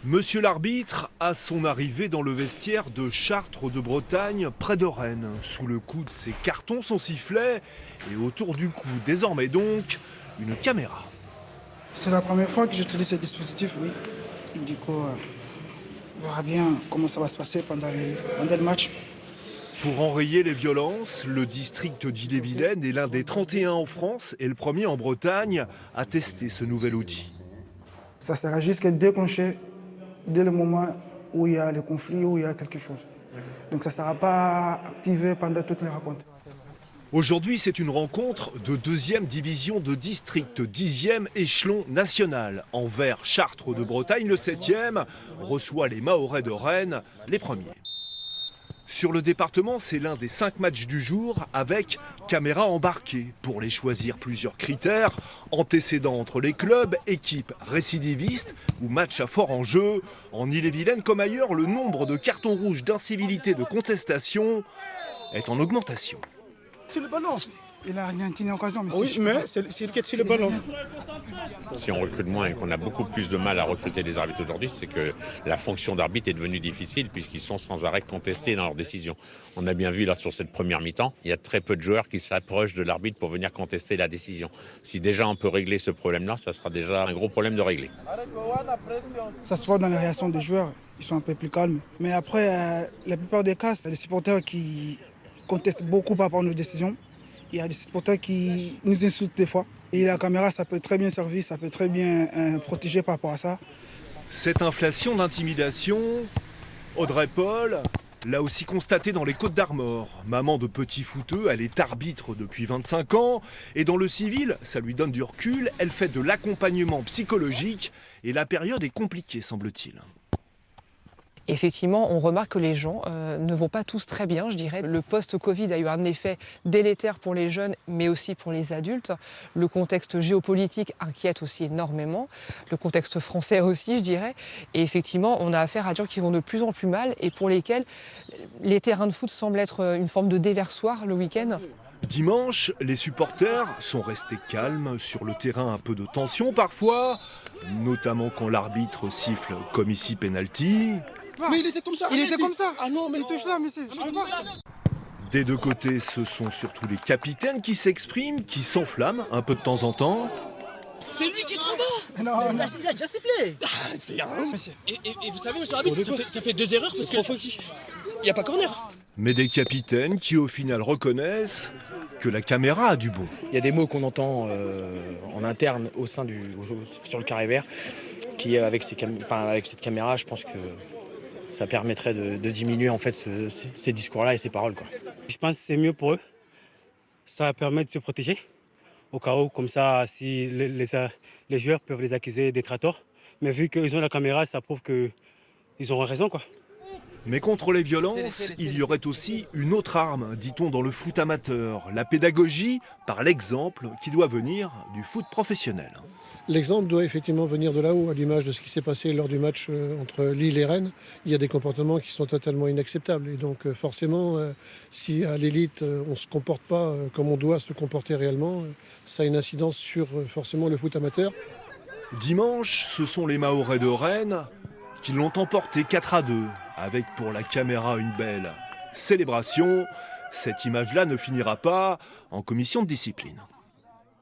Monsieur l'arbitre a son arrivée dans le vestiaire de Chartres de Bretagne, près de Rennes. Sous le coup de ses cartons, son sifflet et autour du cou, désormais donc, une caméra. C'est la première fois que j'utilise ce dispositif, oui. Et du coup, on verra bien comment ça va se passer pendant le match. Pour enrayer les violences, le district d'Ille-et-Vilaine est l'un des 31 en France et le premier en Bretagne à tester ce nouvel outil. Ça sera juste déclencher dès le moment où il y a le conflit, où il y a quelque chose. Donc ça ne sera pas activé pendant toutes les rencontres. Aujourd'hui, c'est une rencontre de 2e division de district, 10e échelon national. Envers Chartres de Bretagne, le 7e, reçoit les Mahorais de Rennes, les premiers. Sur le département, c'est l'un des 5 matchs du jour avec caméra embarquée. Pour les choisir, plusieurs critères, antécédents entre les clubs, équipes récidivistes ou matchs à fort enjeu. En Ille-et-Vilaine comme ailleurs, le nombre de cartons rouges d'incivilité de contestation est en augmentation. C'est le ballon. Il a rien tenu en occasion. Mais oui, mais c'est lui qui a tiré le ballon. Si on recrute moins et qu'on a beaucoup plus de mal à recruter des arbitres aujourd'hui, c'est que la fonction d'arbitre est devenue difficile puisqu'ils sont sans arrêt contestés dans leurs décisions. On a bien vu là sur cette première mi-temps, il y a très peu de joueurs qui s'approchent de l'arbitre pour venir contester la décision. Si déjà on peut régler ce problème-là, ça sera déjà un gros problème de régler. Ça se voit dans les réactions des joueurs, ils sont un peu plus calmes. Mais après, la plupart des cas, c'est les supporters qui contestent beaucoup par rapport à nos décisions. Il y a des supporters qui nous insultent des fois. Et la caméra, ça peut très bien servir, ça peut très bien protéger par rapport à ça. Cette inflation d'intimidation, Audrey Paul l'a aussi constatée dans les Côtes-d'Armor. Maman de petits footeux, elle est arbitre depuis 25 ans. Et dans le civil, ça lui donne du recul, elle fait de l'accompagnement psychologique. Et la période est compliquée, semble-t-il. Effectivement, on remarque que les gens ne vont pas tous très bien, je dirais. Le post-Covid a eu un effet délétère pour les jeunes, mais aussi pour les adultes. Le contexte géopolitique inquiète aussi énormément. Le contexte français aussi, je dirais. Et effectivement, on a affaire à des gens qui vont de plus en plus mal et pour lesquels les terrains de foot semblent être une forme de déversoir le week-end. Dimanche, les supporters sont restés calmes, sur le terrain un peu de tension parfois, notamment quand l'arbitre siffle comme ici penalty. Mais il était comme ça. Il était comme ça. Ah non, mais il touche là, monsieur. Des deux côtés, ce sont surtout les capitaines qui s'expriment, qui s'enflamment un peu de temps en temps. C'est lui qui est trop bas. Non, il a déjà sifflé. C'est rien. Et vous savez, monsieur l'arbitre, ça fait 2 erreurs parce qu'il n'y a pas corner. Mais des capitaines qui au final reconnaissent que la caméra a du bon. Il y a des mots qu'on entend en interne sur le carré vert qui avec cette caméra, je pense que ça permettrait de diminuer en fait ces discours-là et ces paroles, quoi. Je pense que c'est mieux pour eux. Ça permet de se protéger. Au cas où, comme ça, si les joueurs peuvent les accuser d'être à tort. Mais vu qu'ils ont la caméra, ça prouve qu'ils auront raison, quoi. Mais contre les violences, il y aurait aussi une autre arme, dit-on dans le foot amateur, la pédagogie par l'exemple qui doit venir du foot professionnel. L'exemple doit effectivement venir de là-haut, à l'image de ce qui s'est passé lors du match entre Lille et Rennes. Il y a des comportements qui sont totalement inacceptables. Et donc forcément, si à l'élite, on ne se comporte pas comme on doit se comporter réellement, ça a une incidence sur forcément le foot amateur. Dimanche, ce sont les Mahorais de Rennes qui l'ont emporté 4-2, avec pour la caméra une belle célébration. Cette image-là ne finira pas en commission de discipline.